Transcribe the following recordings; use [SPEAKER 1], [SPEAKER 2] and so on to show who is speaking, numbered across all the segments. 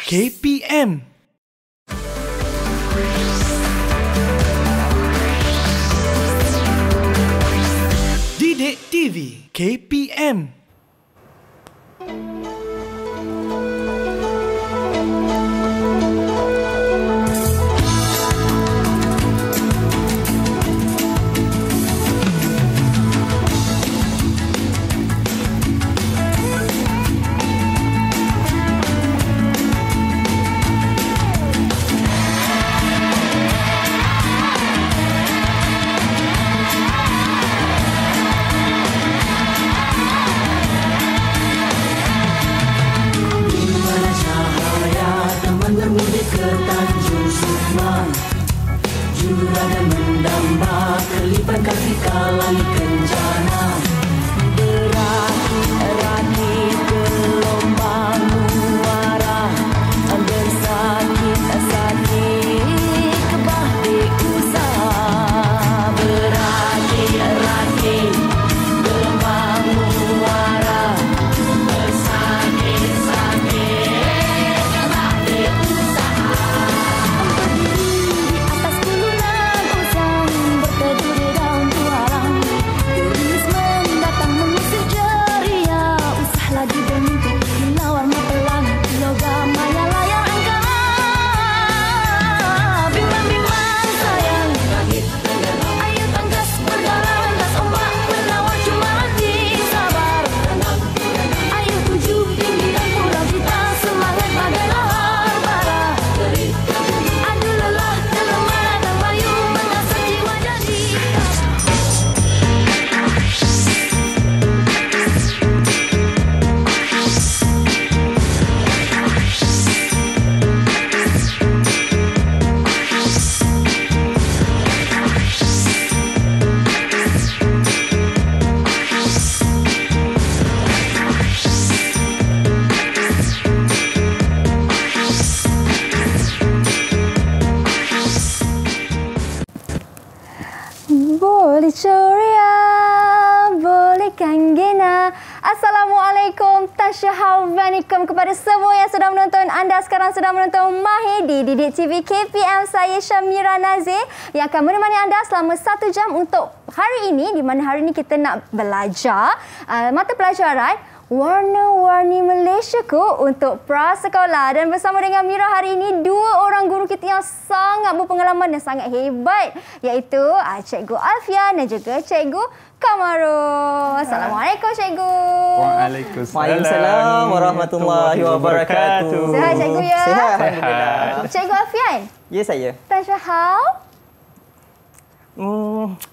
[SPEAKER 1] KPM. Didik TV KPM.
[SPEAKER 2] Juragan mendamba kelipan kaki kalangi kencana. Berakit-rakit gelombang muara, bersakit-sakit kebah diusaha. Berakit-rakit gelombang muara, bersakit-sakit kebah diusaha. Boleh ceria, boleh kanggena. Assalamualaikum, tasyahawanikum kepada semua yang sedang menonton. Anda sekarang sedang menonton Mahir di Didik TV KPM. Saya Syamira Nazir yang akan menemani anda selama 1 jam untuk hari ini, di mana hari ini kita nak belajar mata pelajaran Warna-Warni Malaysiaku untuk prasekolah. Dan bersama dengan Mira hari ini, 2 orang guru kita yang sangat berpengalaman dan sangat hebat, iaitu Cikgu Alfian dan juga Cikgu Kamarul. Assalamualaikum Cikgu.
[SPEAKER 3] Waalaikumsalam warahmatullahi wabarakatuh.
[SPEAKER 2] Sihat Cikgu ya?
[SPEAKER 3] Sihat, alhamdulillah.
[SPEAKER 2] Cikgu Alfian?
[SPEAKER 3] Ya, saya.
[SPEAKER 2] Tansyahau?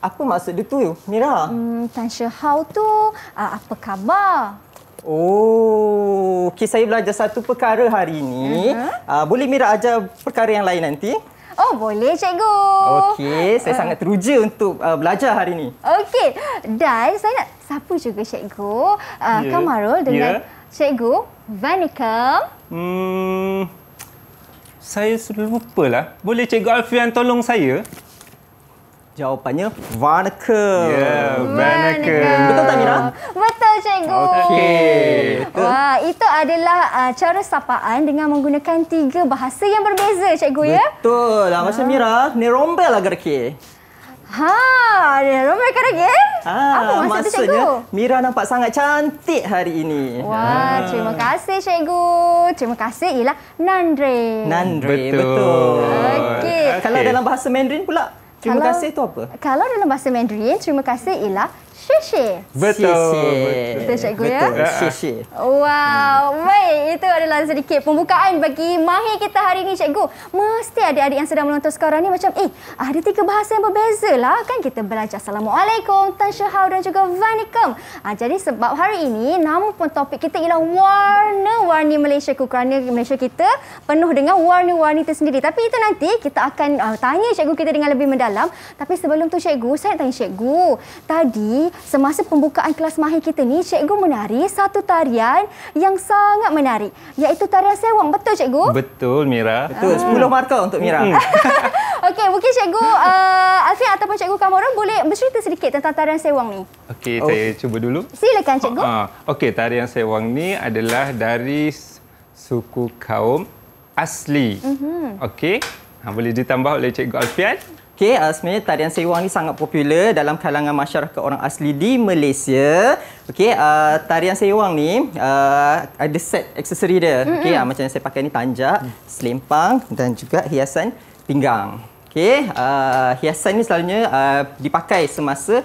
[SPEAKER 3] Apa maksud dia tu, Mira?
[SPEAKER 2] Tansyahau tu apa khabar?
[SPEAKER 3] Oh, okey, saya belajar satu perkara hari ini. Boleh Mira ajar perkara yang lain nanti?
[SPEAKER 2] Oh, boleh Cikgu.
[SPEAKER 3] Okey, saya sangat teruja untuk belajar hari ini.
[SPEAKER 2] Okey, dan saya nak sapu juga Cikgu Kamarul dengan Cikgu Vanicum.
[SPEAKER 4] Saya sudah lupalah. Boleh Cikgu Alfian tolong saya?
[SPEAKER 3] Jawapannya Vanicum.
[SPEAKER 4] Ya, Vanicum.
[SPEAKER 3] Betul tak Mira?
[SPEAKER 2] Betul Cikgu.
[SPEAKER 3] Okey.
[SPEAKER 2] Wah, itu adalah cara sapaan dengan menggunakan 3 bahasa yang berbeza Cikgu ya?
[SPEAKER 3] Betul. Macam Mira, ni rombel lah gerke.
[SPEAKER 2] Rombel kerja? Apa maksud tu Cikgu?
[SPEAKER 3] Mira nampak sangat cantik hari ini.
[SPEAKER 2] Wah, terima kasih Cikgu. Terima kasih ialah Nandre.
[SPEAKER 3] Nandre,
[SPEAKER 4] Betul.
[SPEAKER 3] betul.
[SPEAKER 2] Okey.
[SPEAKER 3] Kalau dalam bahasa Mandarin pula, terima kasih tu apa?
[SPEAKER 2] Kalau dalam bahasa Mandarin, terima kasih ialah Xie.
[SPEAKER 4] Betul.
[SPEAKER 2] Betul Cikgu ya?
[SPEAKER 3] Betul, Xie.
[SPEAKER 2] Wow, baik. Itu adalah sedikit pembukaan bagi Mahir kita hari ini Cikgu. Mesti adik-adik yang sedang menonton sekarang ni macam, ada 3 bahasa yang berbeza lah. Kan kita belajar Assalamualaikum, Tansyahau dan juga Vanicum. Jadi sebab hari ini, nama pun topik kita ialah Warna-Warni Malaysiaku. Kerana Malaysia kita penuh dengan warna-warni tersendiri. Tapi itu nanti kita akan tanya Cikgu kita dengan lebih mendalam. Tapi sebelum tu Cikgu, saya nak tanya Cikgu. Tadi semasa pembukaan kelas Mahir kita ni, Cikgu menari satu tarian yang sangat menarik, iaitu tarian sewang. Betul Cikgu?
[SPEAKER 4] Betul Mira.
[SPEAKER 3] Betul, 10 markah untuk Mira.
[SPEAKER 2] Okey, mungkin Cikgu Alfian ataupun Cikgu Kamarul boleh bercerita sedikit tentang tarian sewang ni.
[SPEAKER 4] Okey, saya cuba dulu.
[SPEAKER 2] Silakan Cikgu.
[SPEAKER 4] Okey, tarian sewang ni adalah dari suku kaum asli. Okey. Boleh ditambah oleh Cikgu Alfian.
[SPEAKER 3] Okey, sebenarnya tarian sewang ni sangat popular dalam kalangan masyarakat orang asli di Malaysia. Okey, tarian sewang ni ada set aksesori dia. Okey, macam yang saya pakai ni tanjak, selempang dan juga hiasan pinggang. Okey, hiasan ni selalunya dipakai semasa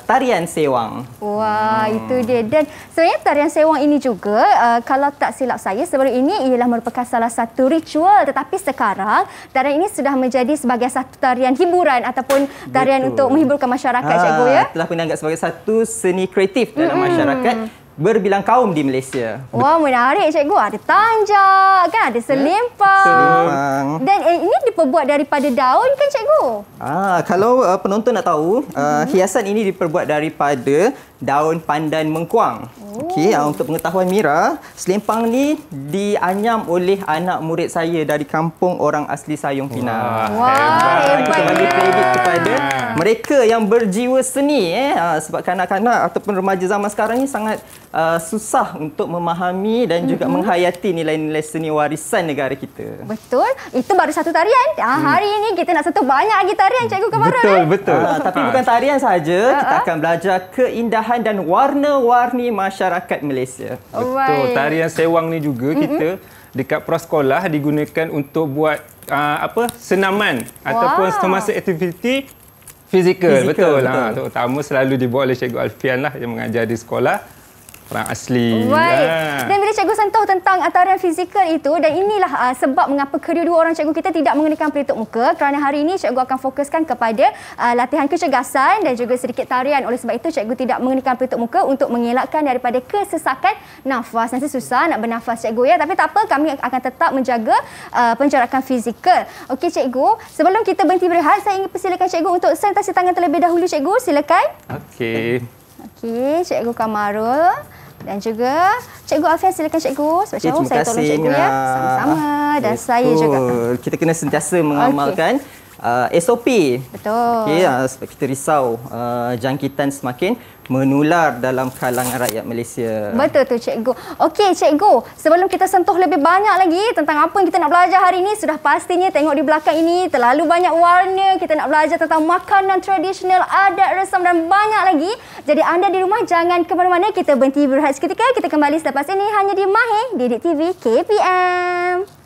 [SPEAKER 3] tarian sewang.
[SPEAKER 2] Wah, itu dia. Dan sebenarnya tarian sewang ini juga, kalau tak silap saya, sebelum ini ialah merupakan salah satu ritual. Tetapi sekarang, tarian ini sudah menjadi sebagai satu tarian hiburan ataupun tarian untuk menghiburkan masyarakat, Cikgu, ya?
[SPEAKER 3] Telah pun dianggap sebagai satu seni kreatif dalam masyarakat berbilang kaum di Malaysia.
[SPEAKER 2] Wah, menarik, Cikgu. Ada tanjak, kan? Ada selempang. Dan ini diperbuat daripada daun, kan, Cikgu?
[SPEAKER 3] Kalau penonton nak tahu, hiasan ini diperbuat daripada daun pandan mengkuang. Okey, untuk pengetahuan Mira, selempang ni dianyam oleh anak murid saya dari kampung orang asli Sayong Pinang.
[SPEAKER 2] Wah, hebat.
[SPEAKER 3] Kita bagi kredit kepada mereka yang berjiwa seni. Sebab kanak-kanak ataupun remaja zaman sekarang ni sangat susah untuk memahami dan juga menghayati nilai-nilai seni warisan negara kita.
[SPEAKER 2] Betul. Itu baru satu tarian. Hari ini kita nak sentuh banyak lagi tarian, Cikgu Kamarul.
[SPEAKER 4] Betul.
[SPEAKER 3] Tapi bukan tarian saja, kita akan belajar keindahan dan warna-warni masyarakat Malaysia.
[SPEAKER 4] Betul. Tarian sewang ni juga kita dekat prasekolah digunakan untuk buat senaman ataupun semasa aktiviti fizikal. Betul. Terutama selalu dibuat oleh Cikgu Alfian lah yang mengajar di sekolah orang asli.
[SPEAKER 2] Baik. Dan bila Cikgu sentuh tentang tarian fizikal itu, dan inilah sebab mengapa kedua-dua orang Cikgu kita tidak mengenakan pelitup muka, kerana hari ini Cikgu akan fokuskan kepada latihan kecergasan dan juga sedikit tarian. Oleh sebab itu Cikgu tidak mengenakan pelitup muka untuk mengelakkan daripada kesesakan nafas. Nanti susah nak bernafas, Cikgu, ya. Tapi tak apa, kami akan tetap menjaga penjarakan fizikal. Okey, Cikgu, sebelum kita berhenti berehat, saya ingin persilakan Cikgu untuk sanitasi tangan terlebih dahulu, Cikgu. Silakan.
[SPEAKER 4] Okey.
[SPEAKER 2] Okey, Cikgu Kamarul. Dan juga Cikgu Alfian, silakan, Cikgu. Sebab
[SPEAKER 3] terima
[SPEAKER 2] saya tolong
[SPEAKER 3] kasih,
[SPEAKER 2] Cikgu, ya. Sama-sama. Dan saya juga.
[SPEAKER 3] Kita kena sentiasa mengamalkan SOP.
[SPEAKER 2] Betul.
[SPEAKER 3] Okey, sebab kita risau jangkitan semakin menular dalam kalangan rakyat Malaysia.
[SPEAKER 2] Betul tu, Cikgu. Okey, Cikgu, sebelum kita sentuh lebih banyak lagi tentang apa yang kita nak belajar hari ini, sudah pastinya tengok di belakang ini terlalu banyak warna. Kita nak belajar tentang makanan tradisional, adat, resam dan banyak lagi. Jadi anda di rumah jangan ke mana-mana. Kita berhenti berehat seketika. Kita kembali selepas ini hanya di Mahir Didik TV KPM.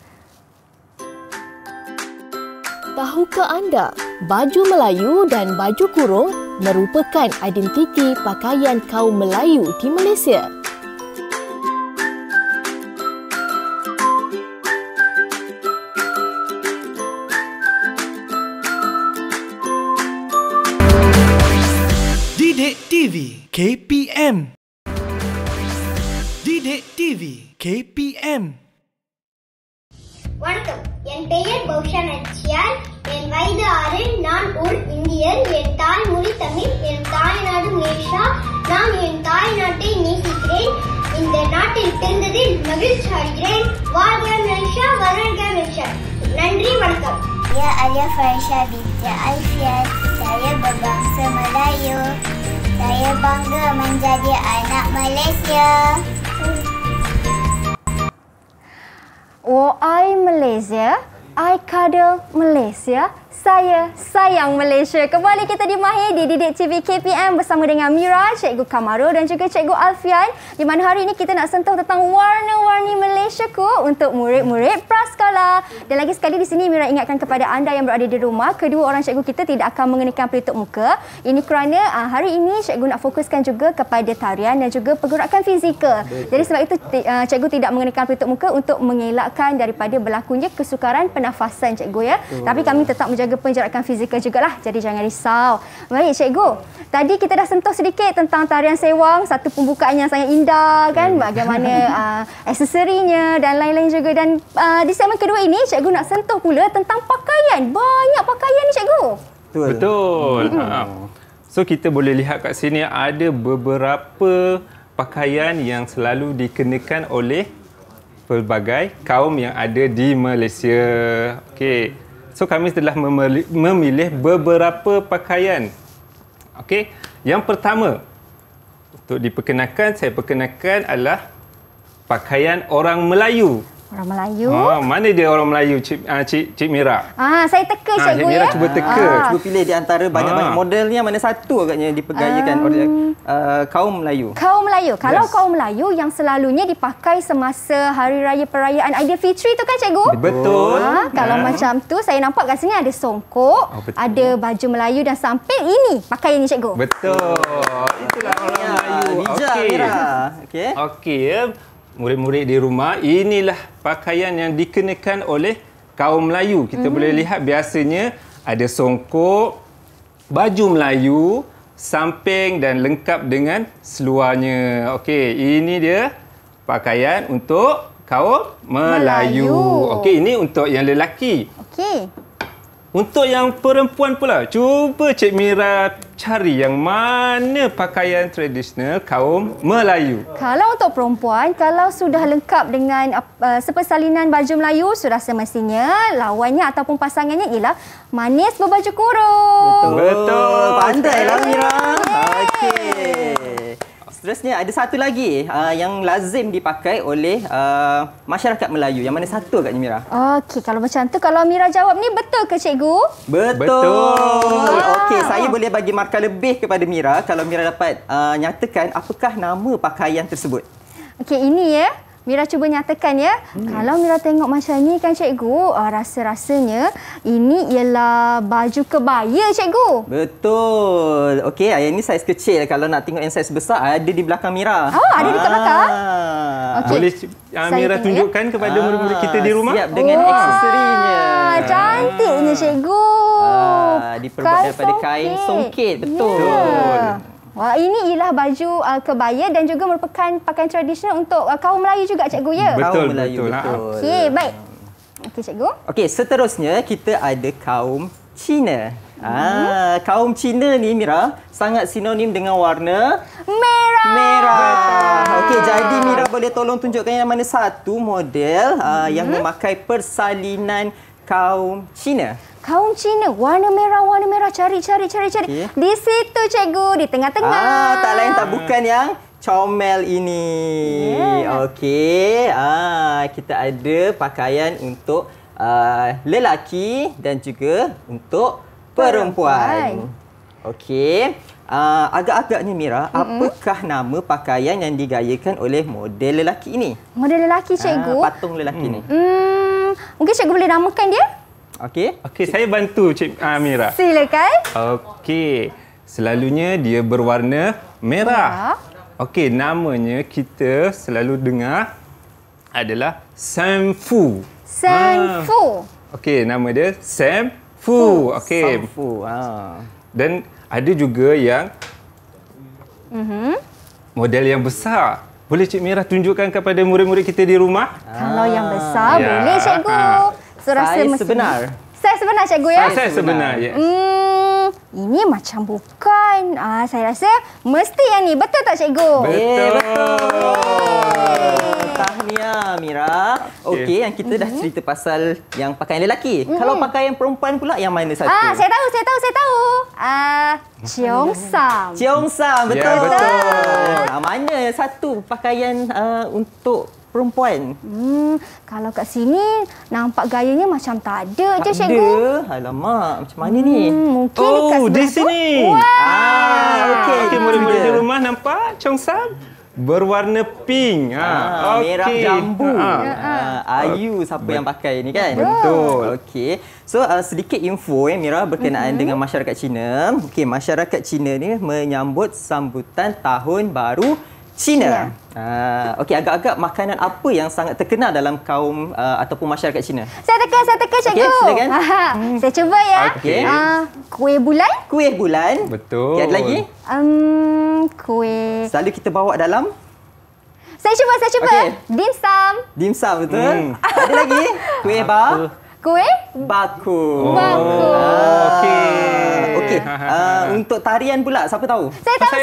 [SPEAKER 5] Tahukah anda, baju Melayu dan baju kurung merupakan identiti pakaian kaum Melayu di Malaysia?
[SPEAKER 1] Didik TV KPM. Didik TV KPM.
[SPEAKER 6] வணக்கம், என் பெயர் பௌஷா நச்சியால். என் வயது 6. நான் ஒரு இந்தியன். என் தாய்மொழி தமிழ். என் தாய்நாடு மலேசியா. நான் என் தாய்நாட்டை நேசிக்கிறேன். இந்த நாட்டில் பிறந்ததில் மகிழ்ச்சி அடைகிறேன். வாழ்க மலேசியா, வளர்க மலேசியா. நன்றி, வணக்கம்.
[SPEAKER 7] Ya, Alia Farisha binti Alfian. Saya berbangsa Melayu. Saya bangga menjadi anak Malaysia.
[SPEAKER 2] Oh, I Malaysia, I cuddle Malaysia, saya sayang Malaysia. Kembali kita di Mahir di Didik TV KPM bersama dengan Mira, Cikgu Kamarul dan juga Cikgu Alfian, di mana hari ini kita nak sentuh tentang warna-warni Malaysia ku untuk murid-murid prasekolah. Dan lagi sekali di sini Mira ingatkan kepada anda yang berada di rumah, kedua orang cikgu kita tidak akan mengenakan pelitup muka. Ini kerana hari ini cikgu nak fokuskan juga kepada tarian dan juga pergerakan fizikal. Jadi sebab itu cikgu tidak mengenakan pelitup muka untuk mengelakkan daripada berlakunya kesukaran pernafasan, cikgu, ya. Tapi kami tetap menjaga penjarakan fizikal jugalah. Jadi jangan risau. Baik, cikgu. Tadi kita dah sentuh sedikit tentang tarian sewang, satu pembukaan yang sangat indah, kan? Bagaimana aksesorinya dan lain-lain juga. Dan di segmen kedua ini, cikgu nak sentuh pula tentang pakaian. Banyak pakaian ni, cikgu.
[SPEAKER 4] Betul. So kita boleh lihat kat sini ada beberapa pakaian yang selalu dikenakan oleh pelbagai kaum yang ada di Malaysia. Okey. So kami telah memilih beberapa pakaian. Okey. Yang pertama untuk diperkenalkan, saya perkenalkan adalah pakaian orang Melayu.
[SPEAKER 2] Orang Melayu.
[SPEAKER 4] Mana dia orang Melayu, Cik Mira?
[SPEAKER 2] Saya teka cikgu
[SPEAKER 4] Cik Mira
[SPEAKER 2] ya.
[SPEAKER 4] cuba teka.
[SPEAKER 3] Cuba pilih di antara banyak-banyak model ni, mana satu agaknya dipergayakan oleh kaum Melayu.
[SPEAKER 2] Kaum Melayu. Kalau kaum Melayu yang selalunya dipakai semasa Hari Raya Perayaan Aidilfitri tu kan cikgu?
[SPEAKER 4] Betul.
[SPEAKER 2] Kalau macam tu saya nampak kat sini ada songkok, ada baju Melayu dan samping ini pakaian ni cikgu.
[SPEAKER 4] Betul. Itulah orang Melayu.
[SPEAKER 3] Bijak, Mira. Okey.
[SPEAKER 4] Okey ya. Murid-murid di rumah, inilah pakaian yang dikenakan oleh kaum Melayu. Kita boleh lihat biasanya ada songkok, baju Melayu, samping dan lengkap dengan seluarnya. Okey, ini dia pakaian untuk kaum Melayu. Okey, ini untuk yang lelaki.
[SPEAKER 2] Okey.
[SPEAKER 4] Untuk yang perempuan pula, cuba Cik Mira cari yang mana pakaian tradisional kaum Melayu.
[SPEAKER 2] Kalau untuk perempuan, kalau sudah lengkap dengan sepersalinan baju Melayu, sudah semestinya lawannya ataupun pasangannya ialah manis berbaju kurung.
[SPEAKER 3] Betul. Pandailah Mira. Okey. Seterusnya ada satu lagi yang lazim dipakai oleh masyarakat Melayu. Yang mana satu agaknya Mira?
[SPEAKER 2] Okey, kalau macam tu, kalau Mira jawab ni betul ke cikgu?
[SPEAKER 3] Betul. Okey, saya boleh bagi markah lebih kepada Mira kalau Mira dapat nyatakan apakah nama pakaian tersebut.
[SPEAKER 2] Okey, ini ya. Mira cuba nyatakan ya. Kalau Mira tengok macam ni kan cikgu, rasa-rasanya ini ialah baju kebaya cikgu.
[SPEAKER 3] Betul. Okey, yang ini saiz kecil. Kalau nak tengok yang saiz besar ada di belakang Mira.
[SPEAKER 2] Ada di belakang? Okey.
[SPEAKER 4] Boleh Mira tunjukkan kepada murid-murid kita di rumah?
[SPEAKER 3] Siap dengan aksesorinya.
[SPEAKER 2] Cantiknya cikgu.
[SPEAKER 3] Diperbuat daripada kain songket. Betul.
[SPEAKER 2] Yeah. Wah, ini ialah baju kebaya dan juga merupakan pakaian tradisional untuk kaum Melayu juga cikgu ya?
[SPEAKER 4] Betul,
[SPEAKER 3] Kaum Melayu,
[SPEAKER 4] betul.
[SPEAKER 2] Okey, baik. Okey cikgu.
[SPEAKER 3] Okey, seterusnya kita ada kaum Cina. Kaum Cina ni Mira sangat sinonim dengan warna merah. Okey, jadi Mira boleh tolong tunjukkan yang mana satu model yang memakai persalinan kaum Cina.
[SPEAKER 2] Kaum Cina, warna merah. Cari.
[SPEAKER 3] Okey.
[SPEAKER 2] Di situ cikgu, di tengah-tengah.
[SPEAKER 3] Tak lain tak bukan yang comel ini.
[SPEAKER 2] Yeah.
[SPEAKER 3] Okey, kita ada pakaian untuk lelaki dan juga untuk perempuan. Okey. Agak-agaknya Mira, apakah nama pakaian yang digayakan oleh model lelaki ini?
[SPEAKER 2] Model lelaki cikgu.
[SPEAKER 3] Patung lelaki ni.
[SPEAKER 2] Mungkin cikgu boleh namakan dia?
[SPEAKER 3] Okey.
[SPEAKER 4] Okey, saya bantu Cik Mira.
[SPEAKER 2] Silakan.
[SPEAKER 4] Okey, selalunya dia berwarna merah. Okey, namanya kita selalu dengar adalah Sam Fu. Okey, nama dia Sam Fu. Okey.
[SPEAKER 3] Sam Fu.
[SPEAKER 4] Dan ada juga yang model yang besar. Boleh Cik Mira tunjukkan kepada murid-murid kita di rumah?
[SPEAKER 2] Kalau yang besar boleh cikgu.
[SPEAKER 3] Saiz sebenar.
[SPEAKER 2] Saiz sebenar cikgu ya?
[SPEAKER 4] Saiz sebenar, yes.
[SPEAKER 2] Ini macam bukan. Saya rasa mesti yang ni. Betul tak cikgu?
[SPEAKER 3] Betul. Tahniah Mira. Okey, yang kita dah cerita pasal yang pakaian lelaki. Kalau pakaian perempuan pula yang mana satu?
[SPEAKER 2] Saya tahu. Cheongsam.
[SPEAKER 3] Cheongsam, betul.
[SPEAKER 4] Ya, betul.
[SPEAKER 3] Mana satu pakaian untuk perempuan?
[SPEAKER 2] Kalau kat sini nampak gayanya macam tak ada je cikgu.
[SPEAKER 3] Ada. Alamak, macam mana ni?
[SPEAKER 2] Mungkin dekat sebelah
[SPEAKER 4] di sini.
[SPEAKER 3] Okey,
[SPEAKER 4] murid-murid di rumah nampak Cheongsam berwarna pink.
[SPEAKER 3] Merah jambu. Ayu siapa yang pakai ni kan?
[SPEAKER 4] Betul.
[SPEAKER 3] Okey. So sedikit info Mira berkenaan dengan masyarakat Cina. Okey, masyarakat Cina ni menyambut sambutan Tahun Baru Cina. Okey, agak-agak makanan apa yang sangat terkenal dalam kaum ataupun masyarakat Cina?
[SPEAKER 2] Saya teka cikgu.
[SPEAKER 3] Okey, silakan.
[SPEAKER 2] Saya cuba ya.
[SPEAKER 4] Okey.
[SPEAKER 2] Kuih bulan.
[SPEAKER 3] Kuih bulan.
[SPEAKER 4] Betul.
[SPEAKER 3] Okay, ada lagi?
[SPEAKER 2] Kuih.
[SPEAKER 3] Selalu kita bawa dalam?
[SPEAKER 2] Saya cuba.
[SPEAKER 3] Okey.
[SPEAKER 2] Dimsum.
[SPEAKER 3] Dimsum, betul? Ada lagi? Kuih
[SPEAKER 2] Kuih
[SPEAKER 3] baku. Okey. Untuk tarian pula, siapa tahu?
[SPEAKER 2] Saya tahu.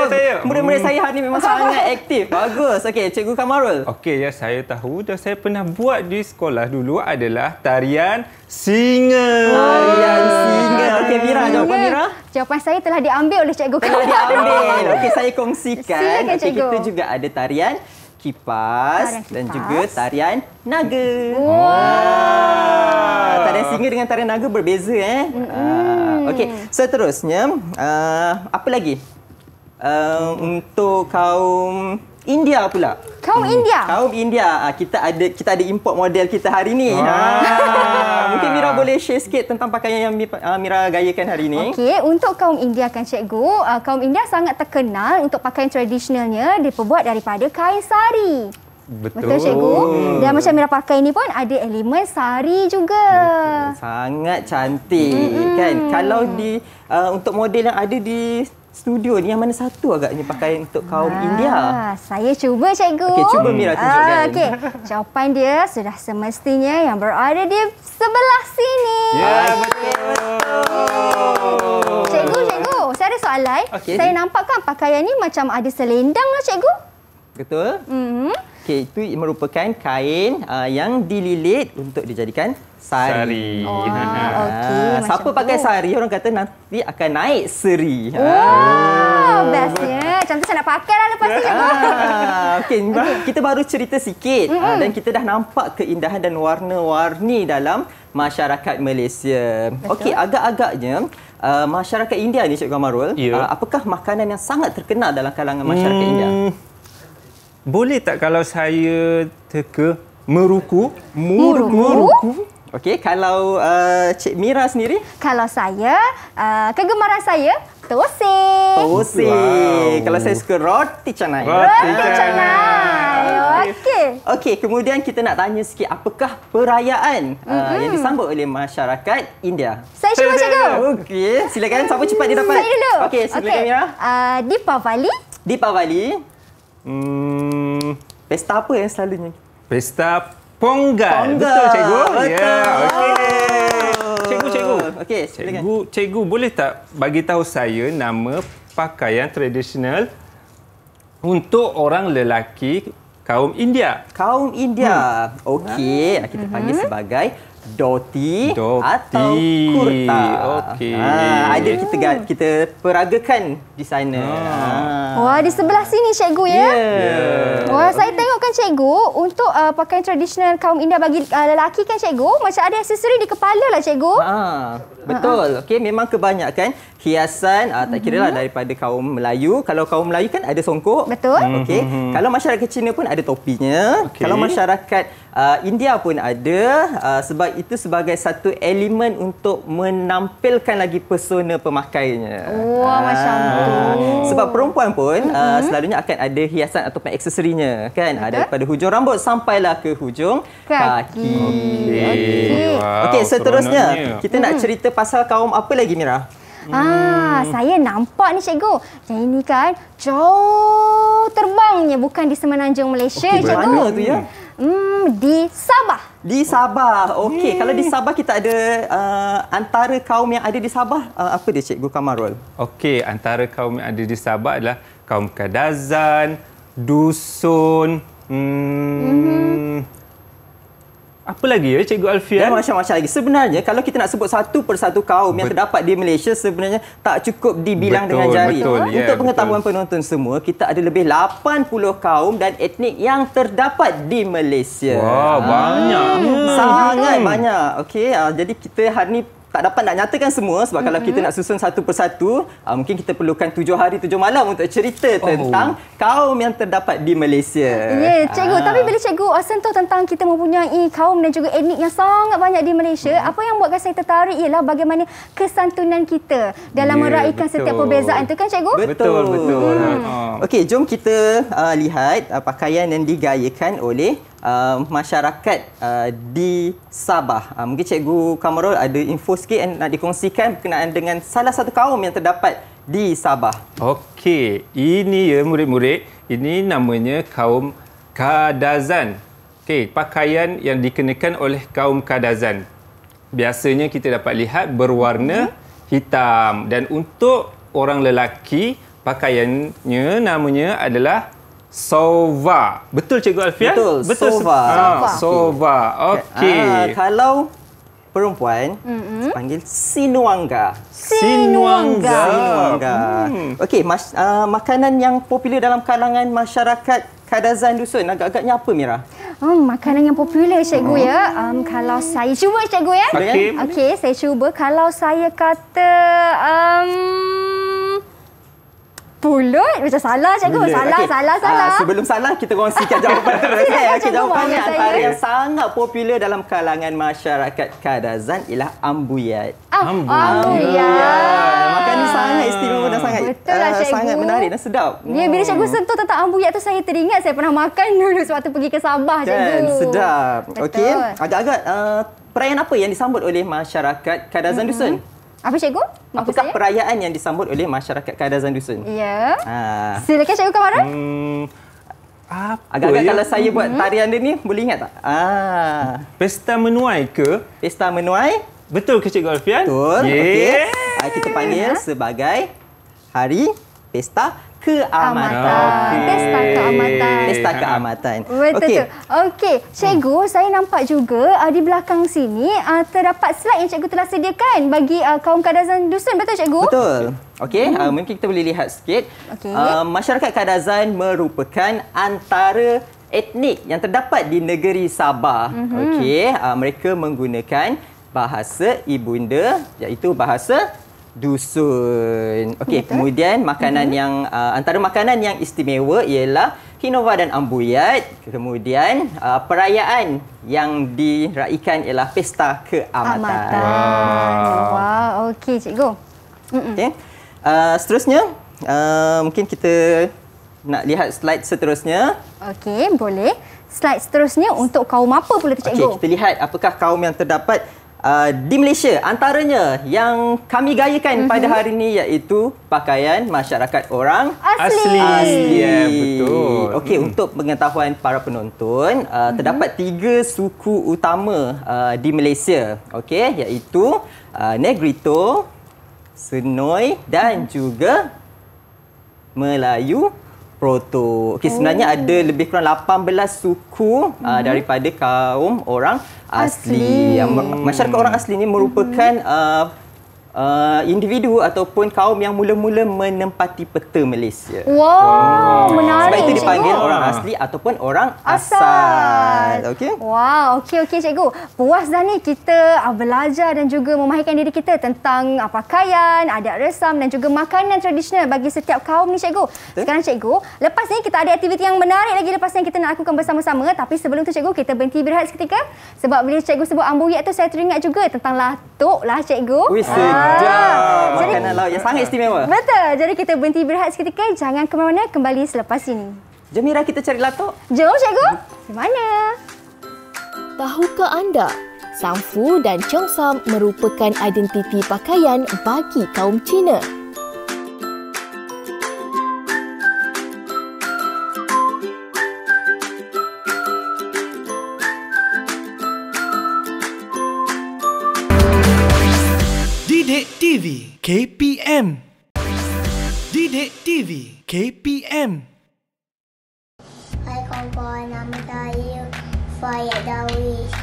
[SPEAKER 4] Saya.
[SPEAKER 3] Murid-murid saya hari ni memang sangat aktif. Bagus. Okey, Cikgu Kamarul.
[SPEAKER 4] Okey, ya saya tahu dan saya pernah buat di sekolah dulu adalah tarian singa.
[SPEAKER 3] Tarian singa. Okey, Mira, jawapan Mira?
[SPEAKER 2] Jawapan saya telah diambil oleh cikgu
[SPEAKER 3] Telah
[SPEAKER 2] Kamarul.
[SPEAKER 3] diambil. Okey, saya kongsikan.
[SPEAKER 2] Silakan,
[SPEAKER 3] Okey,
[SPEAKER 2] cikgu.
[SPEAKER 3] kita juga ada tarian kipas dan juga tarian naga. Tarian singa dengan tarian naga berbeza Okey, seterusnya apa lagi? Untuk kaum India pula.
[SPEAKER 2] Kaum India.
[SPEAKER 3] Kaum India. Kita ada import model kita hari ni. Mungkin Mira boleh share sikit tentang pakaian yang Mira gayakan hari ni.
[SPEAKER 2] Okey, untuk kaum India kan cikgu, kaum India sangat terkenal untuk pakaian tradisionalnya diperbuat daripada kain sari. Betul cikgu. Dan macam Mira pakai ni pun ada elemen sari juga.
[SPEAKER 3] Sangat cantik kan. Kalau untuk model yang ada di studio ni, yang mana satu agaknya pakai untuk kaum India?
[SPEAKER 2] Saya cuba cikgu.
[SPEAKER 3] Okey, cuba Mira tunjukkan.
[SPEAKER 2] Okey, jawapan dia sudah semestinya yang berada di sebelah sini.
[SPEAKER 4] Ya, betul.
[SPEAKER 2] Cikgu, saya ada soalan. Saya nampak kan pakaian ni macam ada selendang lah cikgu.
[SPEAKER 3] Betul? Okey, itu merupakan kain yang dililit untuk dijadikan sari. Siapa pakai sari, orang kata nanti akan naik seri.
[SPEAKER 2] Bestnya. Macam tu saya nak pakai lah lepas ni cikgu.
[SPEAKER 3] Okey, kita baru cerita sikit dan kita dah nampak keindahan dan warna-warni dalam masyarakat Malaysia. Okey, agak-agaknya masyarakat India ni Cikgu Amarul, apakah makanan yang sangat terkenal dalam kalangan masyarakat India?
[SPEAKER 4] Boleh tak kalau saya teka meruku?
[SPEAKER 2] Meruku?
[SPEAKER 3] Okey, kalau Cik Mira sendiri?
[SPEAKER 2] Kalau saya, kegemaran saya, tosai.
[SPEAKER 3] Tosai. Wow. Kalau saya suka roti canai.
[SPEAKER 2] Roti canai. Okey.
[SPEAKER 3] Okey, kemudian kita nak tanya sikit, apakah perayaan yang disambut oleh masyarakat India?
[SPEAKER 2] Saya cuba cikgu.
[SPEAKER 3] Okey, silakan. Siapa cepat dia dapat?
[SPEAKER 2] Saya dulu.
[SPEAKER 3] Okey, silakan Mira.
[SPEAKER 2] Deepavali.
[SPEAKER 3] Pesta apa yang selalunya?
[SPEAKER 4] Pesta Pongal. Betul cikgu? Ya, okey. Cikgu.
[SPEAKER 3] Okey, silakan.
[SPEAKER 4] Cikgu boleh tak bagi tahu saya nama pakaian tradisional untuk orang lelaki kaum India?
[SPEAKER 3] Kaum India. Okey, kita panggil sebagai dhoti atau kurta.
[SPEAKER 4] Okey.
[SPEAKER 3] Ada kita peragakan di sana.
[SPEAKER 2] Wah, di sebelah sini cikgu ya. Wah, saya tengokkan cikgu untuk pakaian tradisional kaum India bagi lelaki kan cikgu, macam ada aksesori di kepala lah cikgu.
[SPEAKER 3] Betul. Okey, memang kebanyakan hiasan tak kiralah daripada kaum Melayu. Kalau kaum Melayu kan ada songkok.
[SPEAKER 2] Betul.
[SPEAKER 3] Okey. Kalau masyarakat Cina pun ada topinya. Kalau masyarakat India pun ada, sebab itu sebagai satu elemen untuk menampilkan lagi pesona pemakainya.
[SPEAKER 2] Wah, macam tu.
[SPEAKER 3] Sebab perempuan pun selalunya akan ada hiasan ataupun aksesorinya kan. Daripada hujung rambut sampailah ke hujung kaki. Okey, seterusnya kita nak cerita pasal kaum apa lagi Mira?
[SPEAKER 2] Saya nampak ni cikgu. Yang ini kan jauh terbangnya, bukan di semenanjung Malaysia cikgu.
[SPEAKER 3] Mana tu ya?
[SPEAKER 2] Di Sabah.
[SPEAKER 3] Di Sabah. Okey, kalau di Sabah kita ada antara kaum yang ada di Sabah, apa dia Cikgu Kamarul?
[SPEAKER 4] Okey, antara kaum yang ada di Sabah adalah kaum Kadazan, Dusun, apa lagi ya Cikgu Alfian?
[SPEAKER 3] Dan macam-macam lagi. Sebenarnya kalau kita nak sebut satu persatu kaum yang terdapat di Malaysia, sebenarnya tak cukup dibilang dengan jari. Untuk pengetahuan penonton semua, kita ada lebih 80 kaum dan etnik yang terdapat di Malaysia.
[SPEAKER 4] Wah, banyak.
[SPEAKER 3] Sangat banyak. Okey, jadi kita hari ni tak dapat nak nyatakan semua sebab kalau kita nak susun satu persatu, mungkin kita perlukan 7 hari 7 malam untuk cerita tentang kaum yang terdapat di Malaysia.
[SPEAKER 2] Ya, cikgu. Tapi bila cikgu sentuh tentang kita mempunyai kaum dan juga etnik yang sangat banyak di Malaysia, apa yang buatkan saya tertarik ialah bagaimana kesantunan kita dalam meraihkan setiap perbezaan itu kan cikgu?
[SPEAKER 3] Betul. Okey, jom kita lihat pakaian yang digayakan oleh masyarakat di Sabah. Mungkin Cikgu Kamarul ada info sikit yang nak dikongsikan berkenaan dengan salah satu kaum yang terdapat di Sabah.
[SPEAKER 4] Okey, ini ya murid-murid, ini namanya kaum Kadazan. Okey, pakaian yang dikenakan oleh kaum Kadazan. Biasanya kita dapat lihat berwarna hitam dan untuk orang lelaki pakaiannya namanya adalah Sova. Betul Cikgu Alfian?
[SPEAKER 3] Betul.
[SPEAKER 4] Sova. Okey.
[SPEAKER 3] Kalau perempuan panggil Sinuanga.
[SPEAKER 2] Sinuanga.
[SPEAKER 3] Okey, makanan yang popular dalam kalangan masyarakat Kadazan dusun agak-agaknya apa, Mira?
[SPEAKER 2] Makanan yang popular cikgu ya. Kalau saya cuba cikgu ya. Okey, saya cuba. Kalau saya kata pulut, macam salah cikgu. Salah.
[SPEAKER 3] Sebelum salah, kita kongsikan jawapan terus. Jawapannya antara yang sangat popular dalam kalangan masyarakat Kadazan ialah ambuyat.
[SPEAKER 2] Ambuyat.
[SPEAKER 3] Makan ni sangat istimewa dan sangat menarik dan sedap.
[SPEAKER 2] Ya, bila cikgu sentuh tentang ambuyat tu, saya teringat saya pernah makan dulu sewaktu pergi ke Sabah cikgu.
[SPEAKER 3] Kan, sedap. Okey, agak-agak perayaan apa yang disambut oleh masyarakat Kadazan dusun?
[SPEAKER 2] Apa cikgu?
[SPEAKER 3] Apakah perayaan yang disambut oleh masyarakat Kadazan dusun?
[SPEAKER 2] Ya. Silakan cikgu Kamaran.
[SPEAKER 3] Agak-agak kalau saya buat tarian dia ni, boleh ingat tak?
[SPEAKER 4] Pesta menuai ke?
[SPEAKER 3] Pesta menuai.
[SPEAKER 4] Betul ke Cikgu Alfian?
[SPEAKER 3] Betul. Okey. Kita panggil sebagai Hari Pesta Keamatan. Pesta Keamatan.
[SPEAKER 2] Betul. Okey, cikgu, saya nampak juga di belakang sini terdapat slide yang cikgu telah sediakan bagi kaum Kadazan dusun. Betul cikgu?
[SPEAKER 3] Betul. Okey, mungkin kita boleh lihat sikit. Masyarakat Kadazan merupakan antara etnik yang terdapat di negeri Sabah. Okey, mereka menggunakan bahasa ibunda iaitu bahasa dusun. Okey, kemudian makanan yang antara makanan yang istimewa ialah kinova dan ambuyat. Kemudian perayaan yang diraikan ialah Pesta Keamatan.
[SPEAKER 2] Wow, okey cikgu.
[SPEAKER 3] Okey. Seterusnya mungkin kita nak lihat slide seterusnya.
[SPEAKER 2] Okey, boleh. Slide seterusnya untuk kaum apa pula tu cikgu?
[SPEAKER 3] Okey, kita lihat apakah kaum yang terdapat di Malaysia. Antaranya yang kami gayakan pada hari ini iaitu pakaian masyarakat orang asli.
[SPEAKER 4] Ya, betul.
[SPEAKER 3] Okey, untuk pengetahuan para penonton, terdapat 3 suku utama di Malaysia. Okey, iaitu Negrito, Senoi dan juga Melayu Proto. Okey, sebenarnya ada lebih kurang 18 suku daripada kaum orang asli. Masyarakat orang asli ini merupakan individu ataupun kaum yang mula-mula menempati peta Malaysia.
[SPEAKER 2] Wow, menarik.
[SPEAKER 3] Sebab itu dipanggil orang asli ataupun orang asal. Okey.
[SPEAKER 2] Wow, okey cikgu. Puas dah ni kita belajar dan juga memahirkan diri kita tentang pakaian, adat resam dan juga makanan tradisional bagi setiap kaum ni cikgu. Sekarang cikgu, lepas ni kita ada aktiviti yang menarik lagi lepas yang kita nak lakukan bersama-sama. Tapi sebelum tu cikgu, kita berhenti berehat seketika. Sebab bila cikgu sebut ambuyat tu, saya teringat juga tentang latuk lah cikgu.
[SPEAKER 3] Makanan laut yang sangat istimewa.
[SPEAKER 2] Betul. Jadi kita berhenti berehat seketika. Jangan ke mana-mana, kembali selepas ini.
[SPEAKER 3] Jom Mira, kita cari latuk.
[SPEAKER 2] Jom cikgu. Di mana?
[SPEAKER 5] Tahukah anda, Samfu dan Cheongsam merupakan identiti pakaian bagi kaum Cina?
[SPEAKER 1] Didik TV KPM. Didik TV KPM.
[SPEAKER 7] Hai kawan-kawan, nama saya Fayyad Darwish.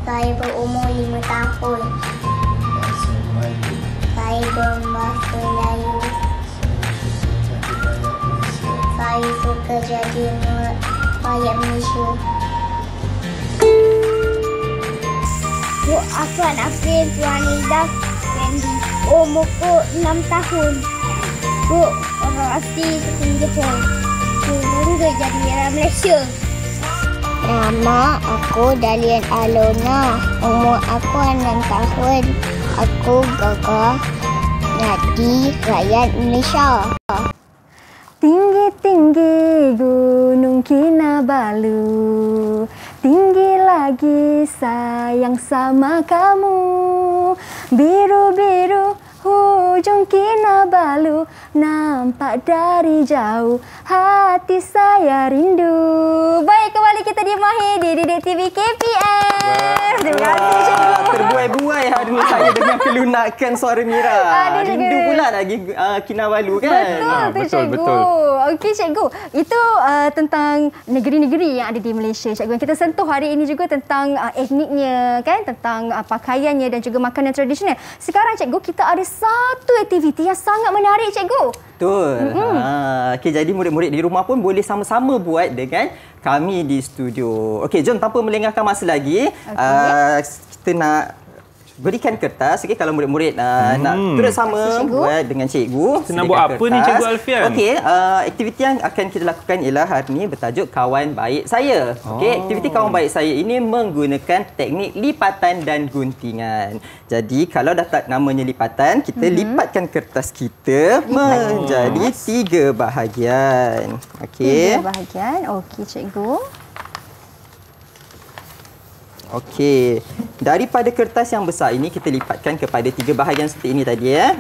[SPEAKER 7] Saya berumur 5 tahun. Saya berbahasa Melayu. Saya suka jadi rakyat Malaysia. Aku anak Afrin Tuanida Fendi. Umurku 6 tahun. Aku orang asli Tekun Jepun. Aku bangga jadi orang Malaysia. Nama aku Dalian Alona. Umur aku 6 tahun. Aku gagah jadi rakyat Malaysia.
[SPEAKER 2] Tinggi-tinggi Gunung Kinabalu, tinggi lagi sayang sama kamu. Biru-biru hujung Kinabalu, nampak dari jauh, hati saya rindu. Baik, kembali kita di Mahir di Didik TV KPM. Terima kasih cikgu.
[SPEAKER 3] Terbuai-buai hari ni saya dengan kelunakan suara Mira. Rindu pula lagi Kinabalu kan?
[SPEAKER 2] Betul, cikgu. Okey cikgu, itu tentang negeri-negeri yang ada di Malaysia cikgu. Yang kita sentuh hari ini juga tentang etniknya kan, tentang pakaiannya dan juga makanan tradisional. Sekarang cikgu, kita ada satu aktiviti yang sangat menarik cikgu. Cikgu.
[SPEAKER 3] Betul. Okey, jadi murid-murid di rumah pun boleh sama-sama buat dengan kami di studio. Okey, jom tanpa melengahkan masa lagi, kita nak berikan kertas. Okey, kalau murid-murid nak turut sama buat dengan cikgu.
[SPEAKER 4] Kita nak buat apa ni Cikgu Alfian?
[SPEAKER 3] Okey, aktiviti yang akan kita lakukan ialah hari ini bertajuk Kawan Baik Saya. Okey, aktiviti Kawan Baik Saya ini menggunakan teknik lipatan dan guntingan. Jadi, kalau dah tak namanya lipatan, kita lipatkan kertas kita menjadi 3 bahagian. Okey.
[SPEAKER 2] 3 bahagian. Okey, cikgu.
[SPEAKER 3] Okey, daripada kertas yang besar ini kita lipatkan kepada 3 bahagian seperti ini tadi ya.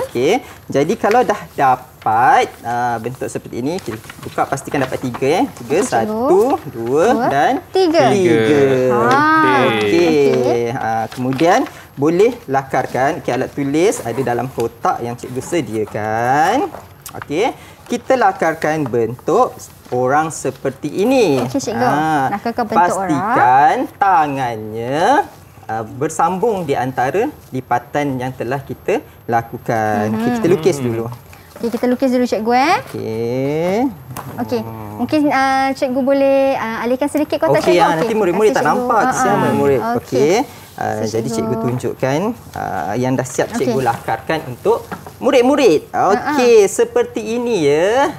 [SPEAKER 3] Okey, jadi kalau dah dapat bentuk seperti ini, kita buka pastikan dapat 3 ya. 3, 1, 2 dan 3. Okey. Kemudian boleh lakarkan. Okey, alat tulis ada dalam kotak yang cikgu sediakan. Okey, kita lakarkan bentuk orang seperti ini.
[SPEAKER 2] Okey, cikgu. Lakarkan bentuk
[SPEAKER 3] pastikan tangannya bersambung di antara lipatan yang telah kita lakukan. Okey, kita lukis dulu.
[SPEAKER 2] Okey, kita lukis dulu cikgu
[SPEAKER 3] Okey.
[SPEAKER 2] Okey. Mungkin cikgu boleh alihkan sedikit kotak
[SPEAKER 3] Okey,
[SPEAKER 2] cikgu.
[SPEAKER 3] nanti murid-murid tak nampak kesian murid-murid.
[SPEAKER 2] Okey.
[SPEAKER 3] Jadi cikgu tunjukkan yang dah siap cikgu lakarkan untuk murid-murid. Okey, seperti ini ya.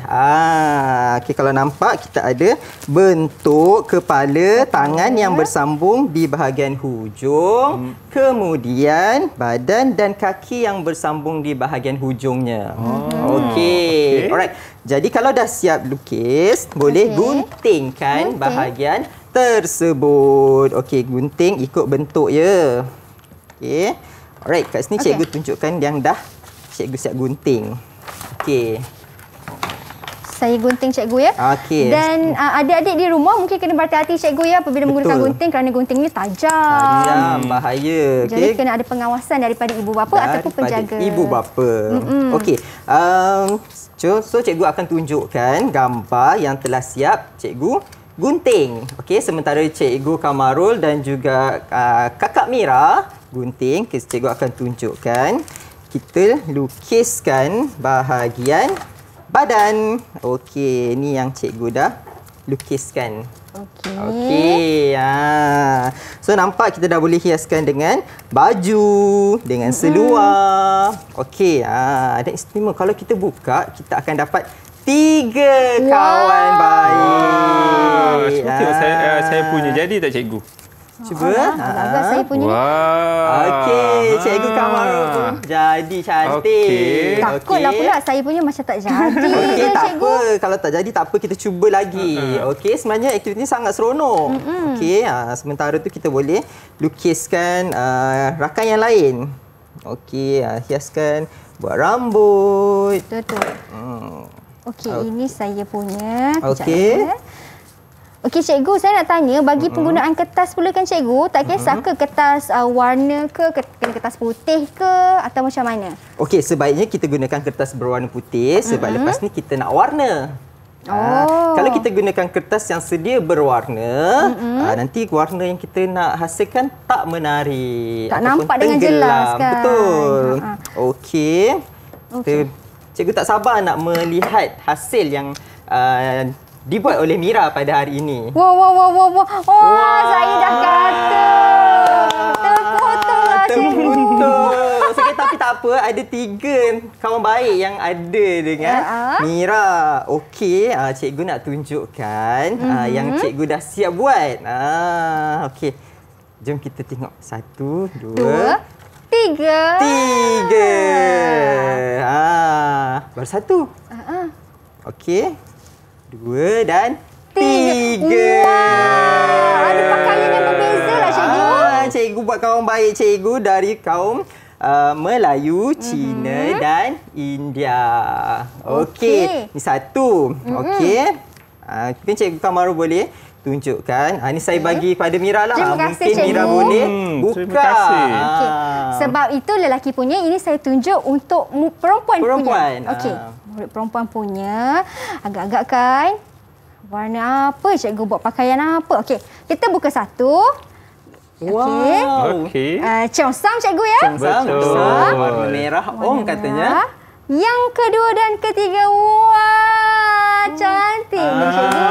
[SPEAKER 3] Okey, kalau nampak kita ada bentuk kepala, tangan yang bersambung di bahagian hujung, kemudian badan dan kaki yang bersambung di bahagian hujungnya. Okey. Alright. Jadi kalau dah siap lukis, boleh guntingkan bahagian tersebut. Okey, gunting ikut bentuk ya. Okey. Alright, kat sini cikgu tunjukkan yang dah cikgu siap gunting. Okey.
[SPEAKER 2] Saya gunting cikgu ya.
[SPEAKER 3] Okey.
[SPEAKER 2] Dan adik-adik di rumah mungkin kena berhati-hati cikgu ya apabila menggunakan gunting kerana gunting ni tajam.
[SPEAKER 3] Tajam, bahaya.
[SPEAKER 2] Jadi kena ada pengawasan daripada ibu bapa ataupun penjaga.
[SPEAKER 3] Ibu bapa. Okey. So cikgu akan tunjukkan gambar yang telah siap cikgu gunting. Okey, sementara cikgu Kamarul dan juga kakak Mira gunting, cikgu akan tunjukkan. Kita lukiskan bahagian badan. Okey, ni yang cikgu dah lukiskan. Okey. So nampak kita dah boleh hiaskan dengan baju, dengan seluar. Okey, dan istimewa kalau kita buka, kita akan dapat 3 kawan baik.
[SPEAKER 4] Tengok saya punya jadi tak cikgu?
[SPEAKER 3] Cuba.
[SPEAKER 2] Agak saya punya ni.
[SPEAKER 3] Okey, cikgu Kamarul pun jadi cantik.
[SPEAKER 2] Takutlah pula saya punya macam tak jadi.
[SPEAKER 3] Okey, tak apa. Kalau tak jadi tak apa, kita cuba lagi. Okey, sebenarnya aktiviti ni sangat seronok. Okey, sementara tu kita boleh lukiskan rakan yang lain. Okey, hiaskan buat rambut.
[SPEAKER 2] Betul. Okey, ini saya punya.
[SPEAKER 3] Okey.
[SPEAKER 2] Okey cikgu, saya nak tanya bagi penggunaan kertas pula kan cikgu, tak kisah ke kertas warna ke, kertas putih ke atau macam mana?
[SPEAKER 3] Okey, sebaiknya kita gunakan kertas berwarna putih sebab lepas ni kita nak warna. Kalau kita gunakan kertas yang sedia berwarna, nanti warna yang kita nak hasilkan tak menarik.
[SPEAKER 2] Tak nampak dengan jelas kan?
[SPEAKER 3] Betul. Okey. Cikgu tak sabar nak melihat hasil yang dibuat oleh Mira pada hari ini.
[SPEAKER 2] Wah, saya dah kata. Terpotonglah cikgu.
[SPEAKER 3] Okey, tapi tak apa, ada 3 kawan baik yang ada dengan Mira. Okey, cikgu nak tunjukkan yang cikgu dah siap buat. Okey. Jom kita tengok. 1, 2,
[SPEAKER 2] 3.
[SPEAKER 3] Baru 1. Okey. 2 dan 3.
[SPEAKER 2] Ada pakaian yang berbeza lah cikgu.
[SPEAKER 3] Cikgu buat kawan baik cikgu dari kaum Melayu, Cina dan India. Okey. Ni 1. Okey. Mungkin cikgu Kamarul boleh tunjukkan. Ini saya bagi pada Mira lah.
[SPEAKER 2] Terima kasih,
[SPEAKER 3] mungkin
[SPEAKER 2] cikgu.
[SPEAKER 3] Mira boleh buka.
[SPEAKER 4] Terima kasih.
[SPEAKER 2] Okay. Sebab itu lelaki punya, ini saya tunjuk untuk perempuan punya. Okey. Murid perempuan punya. Agak-agak kan. Warna apa cikgu buat pakaian apa? Okey. Kita buka satu.
[SPEAKER 3] Wow.
[SPEAKER 4] Okey.
[SPEAKER 2] Cheongsam cikgu ya.
[SPEAKER 3] Cheongsam.
[SPEAKER 4] Betul.
[SPEAKER 3] Warna merah Om katanya.
[SPEAKER 2] Yang kedua dan ketiga. Wah, cantik nih cikgu.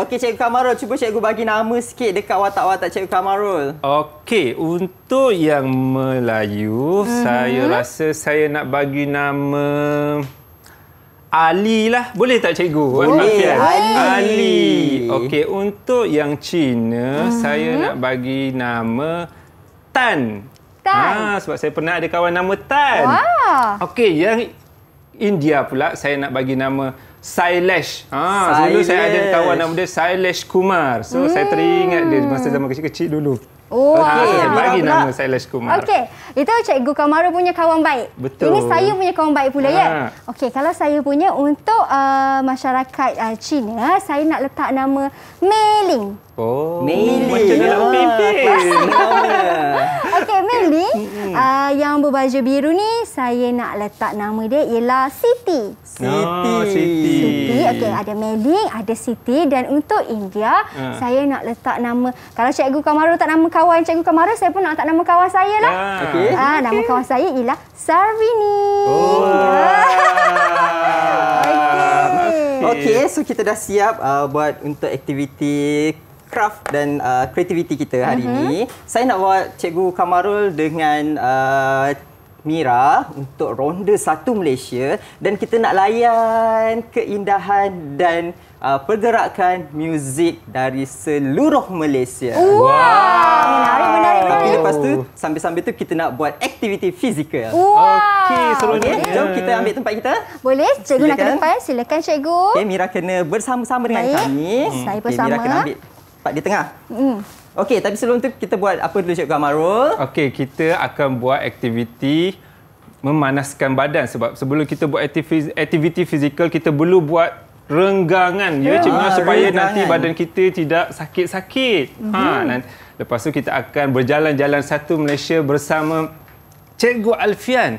[SPEAKER 3] Okey, Cikgu Kamarul, cuba cikgu bagi nama sikit dekat watak-watak Cikgu Kamarul.
[SPEAKER 4] Okey, untuk yang Melayu, saya rasa saya nak bagi nama Ali lah. Boleh tak cikgu?
[SPEAKER 3] Boleh,
[SPEAKER 4] Ali. Okey, untuk yang Cina, saya nak bagi nama Tan.
[SPEAKER 2] Tan.
[SPEAKER 4] Sebab saya pernah ada kawan nama Tan.
[SPEAKER 2] Wah.
[SPEAKER 4] Okey, yang India pula saya nak bagi nama Sailesh. Dulu saya ada kawan nama dia Sailesh Kumar. So saya teringat dia masa zaman kecil-kecil dulu.
[SPEAKER 2] Oh,
[SPEAKER 4] Saya bagi nama Sailesh Kumar.
[SPEAKER 2] Okey, itu Cikgu Kamarul punya kawan baik.
[SPEAKER 4] Betul.
[SPEAKER 2] Ini saya punya kawan baik pula ya. Okey, kalau saya punya untuk masyarakat Cina, saya nak letak nama Mei-Ling.
[SPEAKER 4] Oh,
[SPEAKER 3] Mei-Ling.
[SPEAKER 4] macam dalam pimpin.
[SPEAKER 2] Okey, Mei-Ling yang berbaju biru ni, saya nak letak nama dia ialah Siti.
[SPEAKER 4] Siti.
[SPEAKER 2] Okey, ada Mei-Ling, ada Siti, dan untuk India, saya nak letak nama, kalau Cikgu Kamarul tak nama kawan Cikgu Kamarul, saya pun nak letak nama kawan saya lah.
[SPEAKER 3] Okey.
[SPEAKER 2] Nama kawan saya ialah Sarvini.
[SPEAKER 3] Okey, so kita dah siap buat untuk aktiviti craft dan kreativiti kita hari ini. Saya nak bawa Cikgu Kamarul dengan Mira untuk ronde 1 Malaysia, dan kita nak layan keindahan dan pergerakan muzik dari seluruh Malaysia.
[SPEAKER 2] Menarik.
[SPEAKER 3] Tapi lepas tu, sambil-sambil tu kita nak buat aktiviti fizikal.
[SPEAKER 4] Okey, seronok.
[SPEAKER 3] Okey, jom kita ambil tempat kita.
[SPEAKER 2] Boleh, Cikgu nak ke
[SPEAKER 3] Silakan.
[SPEAKER 2] depan. Silakan Cikgu.
[SPEAKER 3] Okey, Mira kena bersama-sama dengan
[SPEAKER 2] Baik.
[SPEAKER 3] kami.
[SPEAKER 2] Saya
[SPEAKER 3] Okey,
[SPEAKER 2] bersama.
[SPEAKER 3] Mira kena ambil tempat di tengah. Okey, tapi sebelum tu kita buat apa dulu Cikgu Kamarul?
[SPEAKER 4] Okey, kita akan buat aktiviti memanaskan badan, sebab sebelum kita buat aktiviti fizikal, kita perlu buat renggangan ya cikgu, supaya nanti badan kita tidak sakit-sakit. Dan lepas tu kita akan berjalan-jalan 1 Malaysia bersama Cikgu Alfian.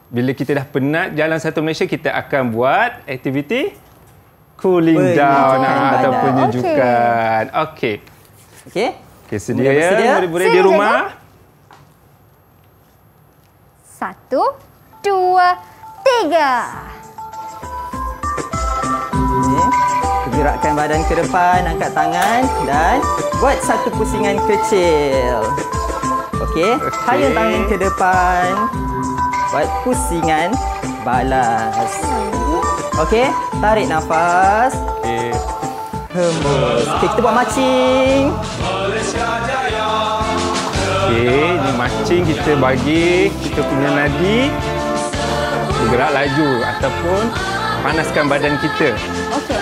[SPEAKER 4] Bila kita dah penat jalan 1 Malaysia, kita akan buat aktiviti cooling down atau penyejukan. Okey.
[SPEAKER 3] Okey.
[SPEAKER 4] Okey, sedia ya murid-murid di rumah?
[SPEAKER 2] 1, 2, 3.
[SPEAKER 3] Gerakkan badan ke depan, angkat tangan dan buat 1 pusingan kecil. Okey, hayun tangan ke depan. Buat pusingan balas. Okey, tarik nafas.
[SPEAKER 4] Okey.
[SPEAKER 3] Hembus. Okey, kita buat marching.
[SPEAKER 4] Okey, ini marching kita bagi kita punya nadi bergerak laju ataupun panaskan badan kita.
[SPEAKER 2] Okey.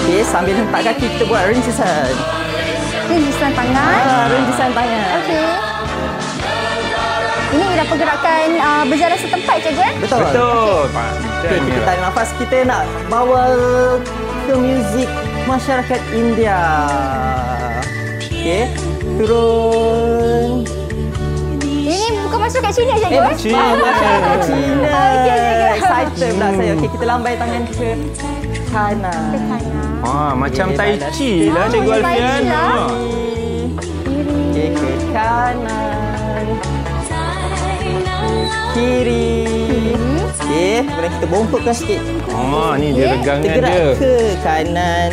[SPEAKER 3] Okey, sambil hentak kaki kita buat ringkisan.
[SPEAKER 2] Ringkisan tangan.
[SPEAKER 3] Ringkisan tangan.
[SPEAKER 2] Okey. Ini ialah pergerakan berjalan setempat, Cikgu
[SPEAKER 3] Betul.
[SPEAKER 4] Betul.
[SPEAKER 3] Okey, kita tarik nafas. Kita nak bawa ke muzik masyarakat India. Okey, turun.
[SPEAKER 2] Ini bukan masuk kat Cina, Cikgu
[SPEAKER 3] Cina. Masyarakat Cina.
[SPEAKER 2] Okey, Cikgu.
[SPEAKER 3] Excited pula saya. Okey, kita lambai tangan ke kanan.
[SPEAKER 4] Macam
[SPEAKER 3] Okey,
[SPEAKER 4] tai
[SPEAKER 3] balas.
[SPEAKER 4] chi lah Cikgu
[SPEAKER 2] Tai chi
[SPEAKER 4] Alfian.
[SPEAKER 2] lah.
[SPEAKER 3] Okey, ke kanan. Kiri. Okey, kemudian kita bongkokkan sikit.
[SPEAKER 4] Ni dia
[SPEAKER 3] Kita
[SPEAKER 4] regangan
[SPEAKER 3] gerak
[SPEAKER 4] dia.
[SPEAKER 3] ke kanan.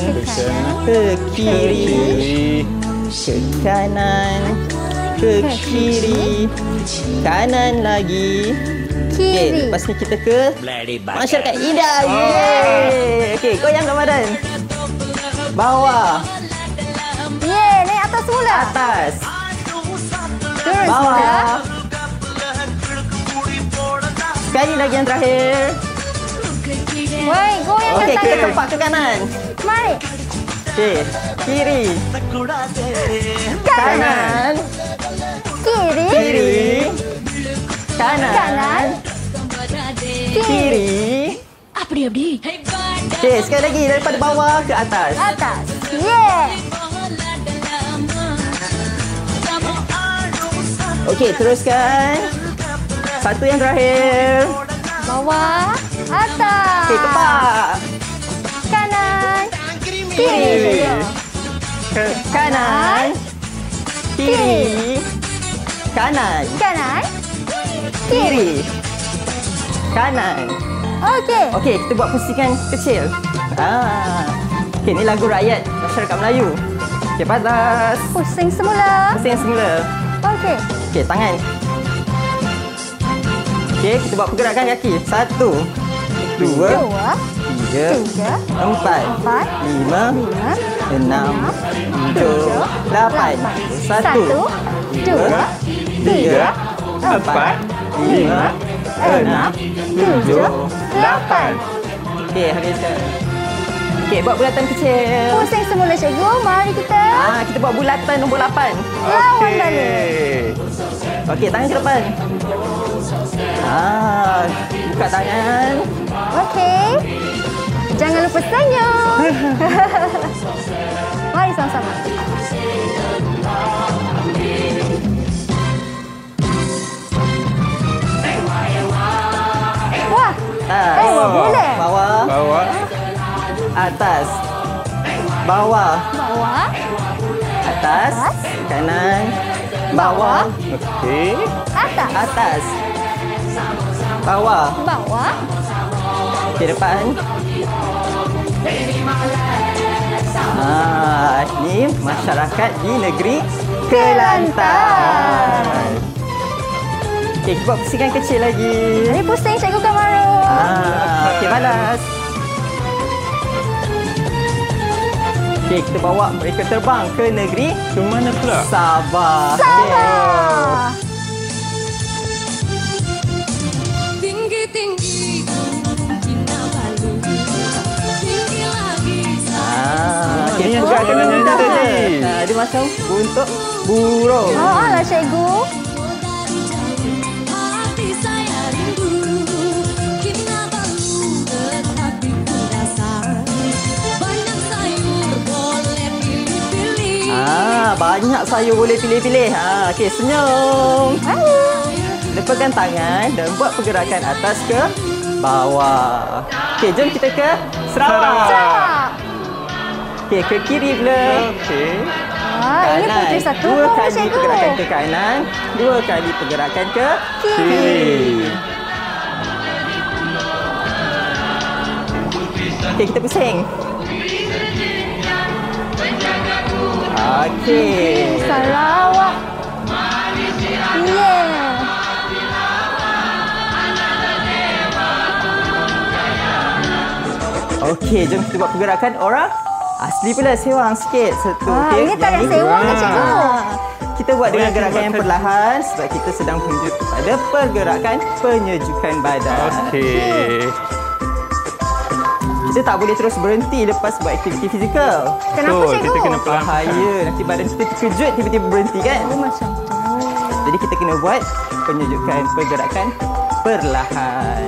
[SPEAKER 3] Ke kiri. Ke kanan. Ke kiri. Kanan lagi. Okey,
[SPEAKER 2] Kiri.
[SPEAKER 3] lepas ni kita ke masyarakat India. Yeay. Okey, goyangkan badan. Bawah.
[SPEAKER 2] Naik atas semula.
[SPEAKER 3] Atas.
[SPEAKER 2] Turun semula.
[SPEAKER 3] Bawah. Sekali lagi yang terakhir.
[SPEAKER 2] Baik, goyangkan
[SPEAKER 3] Okey, kita
[SPEAKER 2] tangan.
[SPEAKER 3] tempat ke kanan.
[SPEAKER 2] Mari.
[SPEAKER 3] Okey, kiri. Kanan.
[SPEAKER 2] Kiri.
[SPEAKER 3] Kiri. Kanan.
[SPEAKER 2] Kanan.
[SPEAKER 3] Kiri. Okey, sekali lagi daripada bawah ke atas.
[SPEAKER 2] Atas. Yeah.
[SPEAKER 3] Okey, teruskan. Satu yang terakhir.
[SPEAKER 2] Bawah. Atas.
[SPEAKER 3] Okey, kepak.
[SPEAKER 2] Kanan.
[SPEAKER 3] Kiri.
[SPEAKER 2] Kiri.
[SPEAKER 3] Kanan. Kiri. Kanan.
[SPEAKER 2] Kanan.
[SPEAKER 3] Kiri. Kanan.
[SPEAKER 2] Okey.
[SPEAKER 3] Okey, kita buat pusingan kecil. Okey, ni lagu rakyat masyarakat Melayu. Okey, batas.
[SPEAKER 2] Pusing semula.
[SPEAKER 3] Pusing yang semula.
[SPEAKER 2] Okey.
[SPEAKER 3] Okey, tangan. Okey, kita buat pergerakan kaki. 1, 2, 3, 4, 5, 6, 7, 8. 1, 2, 3, 4, 5, 6, 7, 8. Okey, habiskan. Okey, buat bulatan kecil.
[SPEAKER 2] Pusing semula cikgu. Mari kita.
[SPEAKER 3] Kita buat bulatan nombor 8.
[SPEAKER 2] Lawan balik.
[SPEAKER 3] Okey, tangan ke depan. Buka tangan.
[SPEAKER 2] Okey. Jangan lupa senyum. Mari sama-sama. Wah. Boleh.
[SPEAKER 3] Bawah.
[SPEAKER 4] Bawah.
[SPEAKER 3] Atas. Bawah.
[SPEAKER 2] Bawah.
[SPEAKER 3] Atas. Kanan. Bawah.
[SPEAKER 4] Okey.
[SPEAKER 2] Atas.
[SPEAKER 3] Atas. Bawah.
[SPEAKER 2] Bawah.
[SPEAKER 3] Okey, depan. Ni masyarakat di negeri Kelantan. Okey, kita buat pusingan kecil lagi.
[SPEAKER 2] Ini pusing cikgu Kamaru.
[SPEAKER 3] Okey, balas. Okey, kita bawa mereka terbang ke negeri
[SPEAKER 4] Ke mana pula?
[SPEAKER 3] Sabah.
[SPEAKER 2] Sabah.
[SPEAKER 5] Tinggi-tinggi Kinabalu, tinggi lagi
[SPEAKER 3] Okey,
[SPEAKER 4] Ini yang Kak kena nyanyi tadi.
[SPEAKER 3] Dia macam untuk burung.
[SPEAKER 2] Alah cikgu.
[SPEAKER 5] dari jauh, hati saya rindu. Kinabalu tetapi ku rasa banyak sayur boleh pilih-pilih.
[SPEAKER 3] Banyak sayur boleh pilih-pilih. Okey, senyum. Lepaskan tangan dan buat pergerakan atas ke bawah. Okey, jom kita ke Sarawak.
[SPEAKER 2] Sarawak.
[SPEAKER 3] Okey, ke kiri pula.
[SPEAKER 4] Okey.
[SPEAKER 2] Ini putri satu.
[SPEAKER 3] 2 kali
[SPEAKER 2] cikgu.
[SPEAKER 3] pergerakan ke kanan, 2 kali pergerakan ke
[SPEAKER 2] Kiri.
[SPEAKER 3] kiri. Okey, kita pusing. Okey.
[SPEAKER 2] Sarawak. Yeah.
[SPEAKER 3] Okey, jom kita buat pergerakan orang asli pula, sewang sikit. Satu. Okey,
[SPEAKER 2] Ini tarian sewang ke cikgu?
[SPEAKER 3] Kita buat dengan gerakan yang perlahan sebab kita sedang menuju kepada pergerakan penyejukan badan.
[SPEAKER 4] Okey.
[SPEAKER 3] Kita tak boleh terus berhenti lepas buat aktiviti fizikal.
[SPEAKER 2] Kenapa
[SPEAKER 4] Betul,
[SPEAKER 2] cikgu?
[SPEAKER 4] kita kena perlahan.
[SPEAKER 3] Bahaya, nanti badan kita terkejut tiba-tiba berhenti kan?
[SPEAKER 2] Macam tu.
[SPEAKER 3] Jadi kita kena buat penyejukan pergerakan perlahan.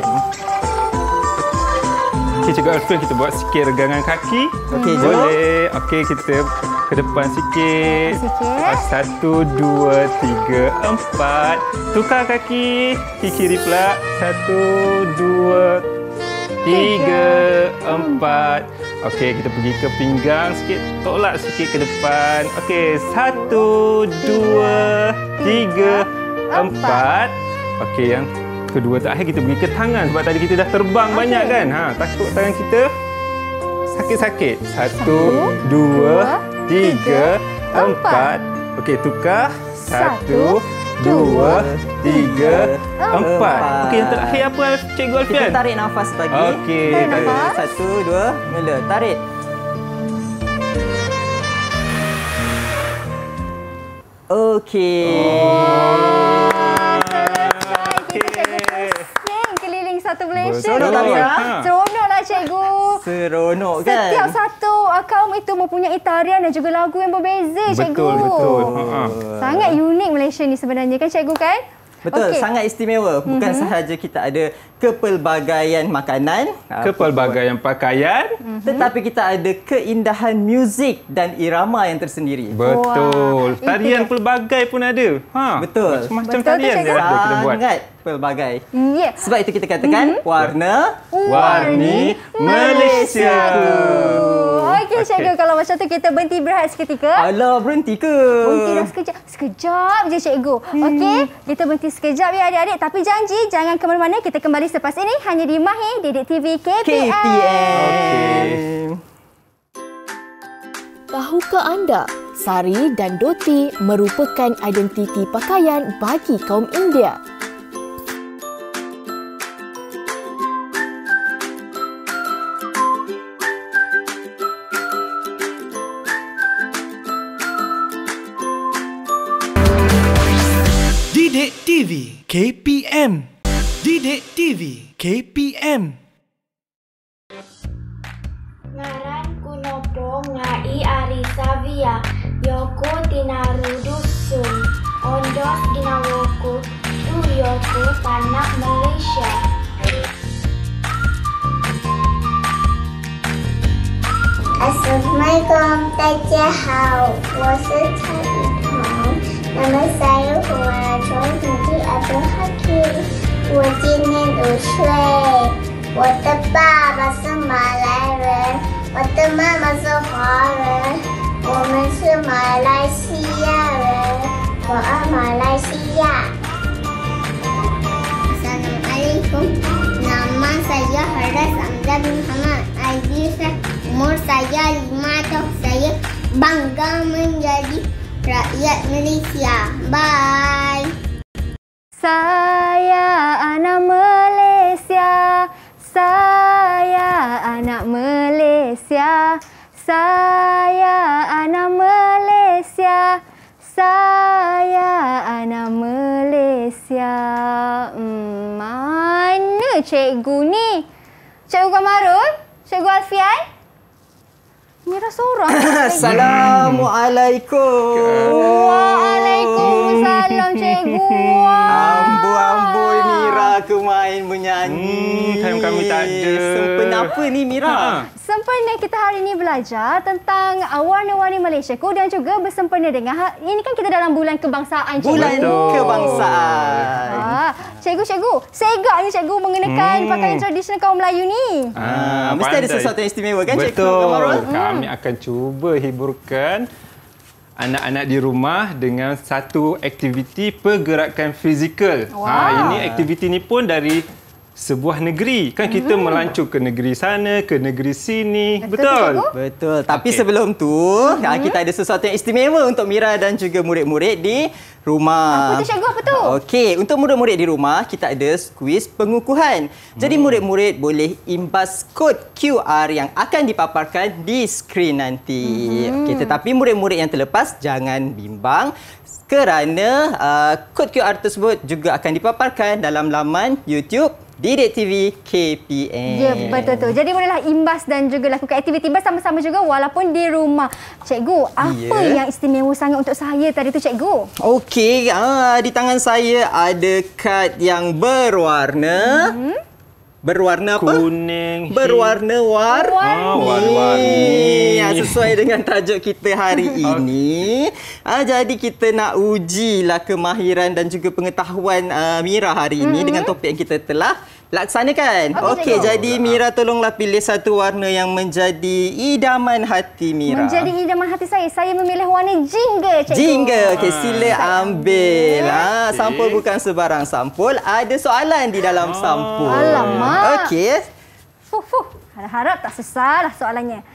[SPEAKER 4] Okey, Cikgu Alfian, kita buat sikit regangan kaki.
[SPEAKER 3] Okey, jom.
[SPEAKER 4] Boleh. Okey, kita ke depan sikit.
[SPEAKER 2] Sikit.
[SPEAKER 4] 1, 2, 3, 4. Tukar kaki. Kaki kiri pula. 1, 2, 3, 4. Okey, kita pergi ke pinggang sikit. Tolak sikit ke depan. Okey, 1, 2, 3, 4. Okey, yang kedua terakhir kita pergi ke tangan sebab tadi kita dah terbang banyak kan. Takut tangan kita sakit-sakit. 1, 2, 3, 4. Okey, tukar. 1, 2, 3, 4. Okey, yang terakhir apa Cikgu Alfian?
[SPEAKER 3] Kita tarik nafas lagi.
[SPEAKER 4] Okey,
[SPEAKER 2] Tarik
[SPEAKER 4] tarik.
[SPEAKER 2] nafas.
[SPEAKER 3] 1, 2, mula. Tarik. Okey.
[SPEAKER 2] Keliling satu Malaysia.
[SPEAKER 4] Betul.
[SPEAKER 2] Seronoklah cikgu.
[SPEAKER 3] Seronok kan?
[SPEAKER 2] Setiap satu kaum itu mempunyai tarian dan juga lagu yang berbeza, cikgu.
[SPEAKER 4] Betul, betul.
[SPEAKER 2] Sangat unik Malaysia ni sebenarnya kan cikgu kan?
[SPEAKER 3] Betul,
[SPEAKER 2] Okey.
[SPEAKER 3] sangat istimewa. Bukan sahaja kita ada kepelbagaian makanan,
[SPEAKER 4] Kepelbagaian pakaian.
[SPEAKER 3] tetapi kita ada keindahan muzik dan irama yang tersendiri.
[SPEAKER 4] Betul.
[SPEAKER 2] Wah,
[SPEAKER 4] Tarian
[SPEAKER 2] itu.
[SPEAKER 4] pelbagai pun ada.
[SPEAKER 3] Betul.
[SPEAKER 4] Macam-macam
[SPEAKER 2] Betul tu,
[SPEAKER 4] tarian
[SPEAKER 2] cikgu.
[SPEAKER 4] yang ada kita buat.
[SPEAKER 3] Sangat pelbagai.
[SPEAKER 2] Ya.
[SPEAKER 3] Sebab itu kita katakan warna
[SPEAKER 4] Warni Malaysia.
[SPEAKER 2] Okey, cikgu. Kalau macam tu kita berhenti berehat seketika.
[SPEAKER 3] Alah, berhenti ke?
[SPEAKER 2] Berhenti dah sekejap. Sekejap je, cikgu. Okey, kita berhenti sekejap ya adik-adik. Tapi janji, jangan ke mana-mana. Kita kembali selepas ini hanya di Mahir Didik TV KPM.
[SPEAKER 3] KPM.
[SPEAKER 5] Tahukah anda, sari dan dhoti merupakan identiti pakaian bagi kaum India?
[SPEAKER 1] Didik TV KPM. Didik TV KPM.
[SPEAKER 8] Ngaran kunopo ngai ari savia yoko tinaru dusun ondos ginawoku tu yoko tanah Malaysia.
[SPEAKER 7] Assalamualaikum, 大家好，我是蔡雨桐。那么saya Huan从成绩Abdul Hakim，我今年5岁。我的爸爸是马来人，我的妈妈是华人，我们是马来西亚人，我爱马来西亚。Assalamualaikum, nama saya Haras Amzad Muhammad Aziza, umur saya 5 tahun. Saya bangga menjadi rakyat Malaysia. Bye.
[SPEAKER 2] Saya anak Malaysia. Saya anak Malaysia. Saya anak Malaysia. Saya anak Malaysia. Mana cikgu ni? Cikgu Kamarul? Cikgu Alfian? Mira seorang.
[SPEAKER 3] Assalamualaikum.
[SPEAKER 2] Waalaikumsalam, cikgu.
[SPEAKER 3] Amboi Mira ke main menyanyi.
[SPEAKER 4] Time kami tak ada.
[SPEAKER 3] Sempena apa ni Mira?
[SPEAKER 2] Sempena kita hari ini belajar tentang warna-warni Malaysia dan juga bersempena dengan ini kan kita dalam bulan kebangsaan, cikgu.
[SPEAKER 3] Bulan kebangsaan.
[SPEAKER 2] Cikgu, segak ni cikgu mengenakan pakaian tradisional kaum Melayu ni.
[SPEAKER 3] Mesti ada sesuatu yang istimewa kan, cikgu?
[SPEAKER 4] Betul. Kami akan cuba hiburkan anak-anak di rumah dengan satu aktiviti pergerakan fizikal. Ini aktiviti ni pun dari sebuah negeri. Kan kita melancur ke negeri sana, ke negeri sini. Betul?
[SPEAKER 3] Betul. Tapi sebelum tu, kita ada sesuatu yang istimewa untuk Mira dan juga murid-murid di rumah.
[SPEAKER 2] Apa tu, cikgu? Apa tu?
[SPEAKER 3] Okey, untuk murid-murid di rumah, kita ada kuis pengukuhan. Jadi murid-murid boleh imbas kod QR yang akan dipaparkan di skrin nanti. Okey, tetapi murid-murid yang terlepas jangan bimbang kerana kod QR tersebut juga akan dipaparkan dalam laman YouTube Didik TV KPM.
[SPEAKER 2] Ya, betul tu. Jadi bolehlah imbas dan juga lakukan aktiviti bersama-sama juga walaupun di rumah. Cikgu, apa yang istimewa sangat untuk saya tadi tu, cikgu?
[SPEAKER 3] Okey, di tangan saya ada kad yang berwarna berwarna apa?
[SPEAKER 4] Kuning.
[SPEAKER 3] Warna-warni. Sesuai dengan tajuk kita hari ini. Jadi kita nak ujilah kemahiran dan juga pengetahuan Mira hari ini dengan topik yang kita telah laksanakan. Okey, jadi Mira tolonglah pilih satu warna yang menjadi idaman hati Mira.
[SPEAKER 2] Menjadi idaman hati saya. Saya memilih warna jingga, cikgu.
[SPEAKER 3] Jingga. Okey, sila ambil. Sampul bukan sebarang sampul. Ada soalan di dalam sampul.
[SPEAKER 2] Alamak.
[SPEAKER 3] Okey.
[SPEAKER 2] Harap tak susah lah soalannya.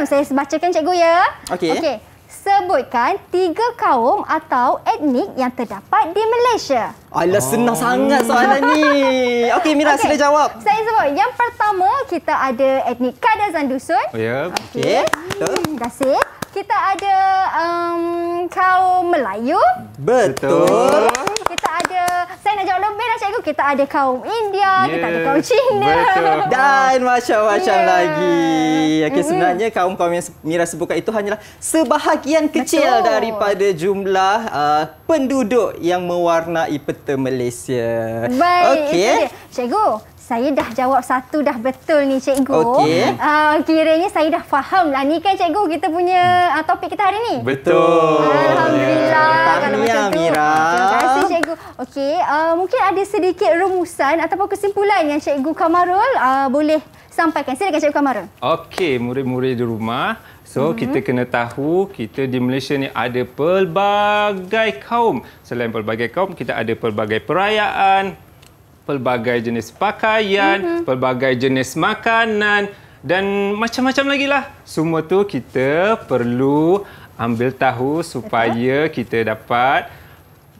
[SPEAKER 2] Saya bacakan, cikgu ya. Okey. Sebutkan 3 kaum atau etnik yang terdapat di Malaysia.
[SPEAKER 3] Alah, senang sangat soalan ni. Okey, Mira, sila jawab.
[SPEAKER 2] Saya sebut. Yang pertama, kita ada etnik Kadazan Dusun.
[SPEAKER 3] Okey.
[SPEAKER 2] Terima kasih. Kita ada kaum Melayu.
[SPEAKER 3] Betul.
[SPEAKER 2] Kita ada, saya nak jawab lebih lah, cikgu. Kita ada kaum India, kita ada kaum Cina.
[SPEAKER 3] Dan macam-macam lagi. Okey, sebenarnya kaum-kaum yang Mira sebutkan itu hanyalah sebahagian kecil daripada jumlah penduduk yang mewarnai peta Malaysia.
[SPEAKER 2] Baik, itu dia. Cikgu, saya dah jawab satu dah betul ni, cikgu.
[SPEAKER 3] Okey.
[SPEAKER 2] Kiranya saya dah faham lah. Ni kan, cikgu, kita punya topik kita hari ni.
[SPEAKER 4] Betul.
[SPEAKER 2] Alhamdulillah.
[SPEAKER 3] Tahniah, Mira.
[SPEAKER 2] Terima kasih, cikgu. Cikgu. Okey, mungkin ada sedikit rumusan ataupun kesimpulan yang Cikgu Kamarul boleh sampaikan. Silakan Cikgu Kamarul.
[SPEAKER 4] Okey, murid-murid di rumah. So, kita kena tahu kita di Malaysia ni ada pelbagai kaum. Selain pelbagai kaum, kita ada pelbagai perayaan, pelbagai jenis pakaian, pelbagai jenis makanan dan macam-macam lagi lah. Semua tu kita perlu ambil tahu supaya kita dapat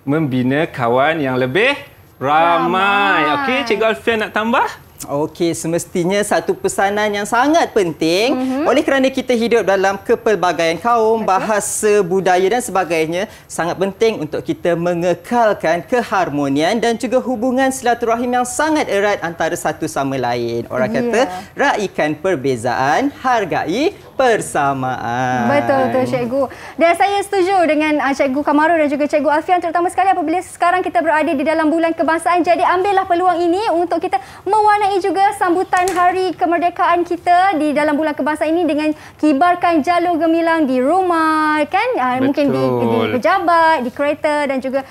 [SPEAKER 4] membina kawan yang lebih ramai. Okey, Cikgu Alfian nak tambah?
[SPEAKER 3] Okey, semestinya satu pesanan yang sangat penting oleh kerana kita hidup dalam kepelbagaian kaum, bahasa, budaya dan sebagainya, sangat penting untuk kita mengekalkan keharmonian dan juga hubungan silaturahim yang sangat erat antara satu sama lain. Orang kata, raikan perbezaan, hargai persamaan.
[SPEAKER 2] Betul Cikgu. Dan saya setuju dengan Cikgu Kamarul dan juga Cikgu Alfian, terutama sekali apabila sekarang kita berada di dalam bulan kebangsaan. Jadi ambillah peluang ini untuk kita mewarnai juga sambutan hari kemerdekaan kita di dalam bulan kebangsaan ini dengan kibarkan jalur gemilang di rumah, kan? Mungkin di pejabat, di kereta dan juga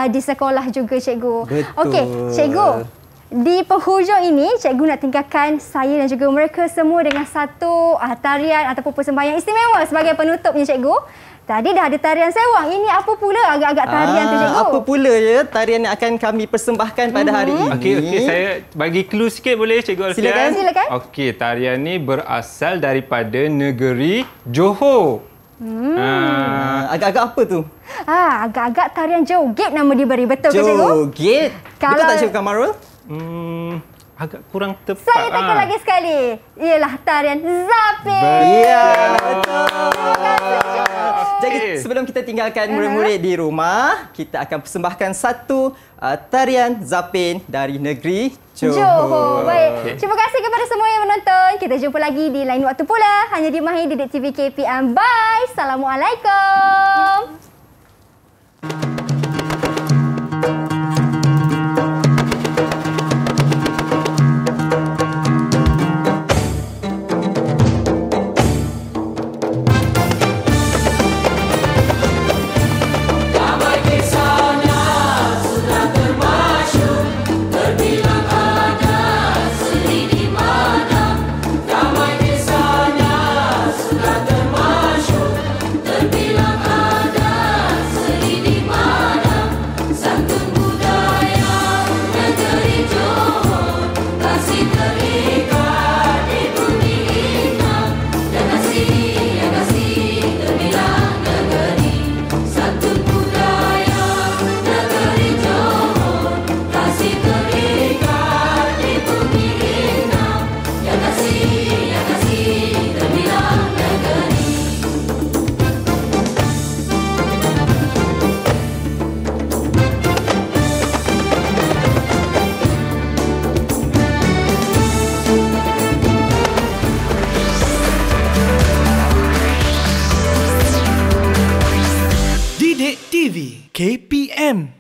[SPEAKER 2] di sekolah juga, Cikgu. Okey, Cikgu. Di penghujung ini, Cikgu nak tinggalkan saya dan juga mereka semua dengan satu tarian ataupun persembahyang istimewa sebagai penutupnya, Cikgu. Tadi dah ada tarian sewang. Ini apa pula agak-agak tarian tu, Cikgu?
[SPEAKER 3] Apa pula ya tarian yang akan kami persembahkan pada hari ini?
[SPEAKER 4] Okey, saya bagi clue sikit boleh, Cikgu Alfian?
[SPEAKER 2] Silakan.
[SPEAKER 4] Okey, tarian ni berasal daripada negeri Johor.
[SPEAKER 3] Agak-agak apa tu?
[SPEAKER 2] Agak-agak tarian joget nama diberi. Betul ke, Cikgu?
[SPEAKER 3] Joget? Betul tak, Cikgu Kamarul?
[SPEAKER 4] Agak kurang tepat.
[SPEAKER 2] Saya tekan lagi sekali. Ialah tarian Zapin.
[SPEAKER 3] Ya, betul. Jadi sebelum kita tinggalkan murid-murid di rumah, kita akan persembahkan satu tarian Zapin dari negeri Johor.
[SPEAKER 2] Baik. Terima kasih kepada semua yang menonton. Kita jumpa lagi di lain waktu pula. Hanya di Mahir Didik TV KPM. Bye. Assalamualaikum.
[SPEAKER 1] Didik TV KPM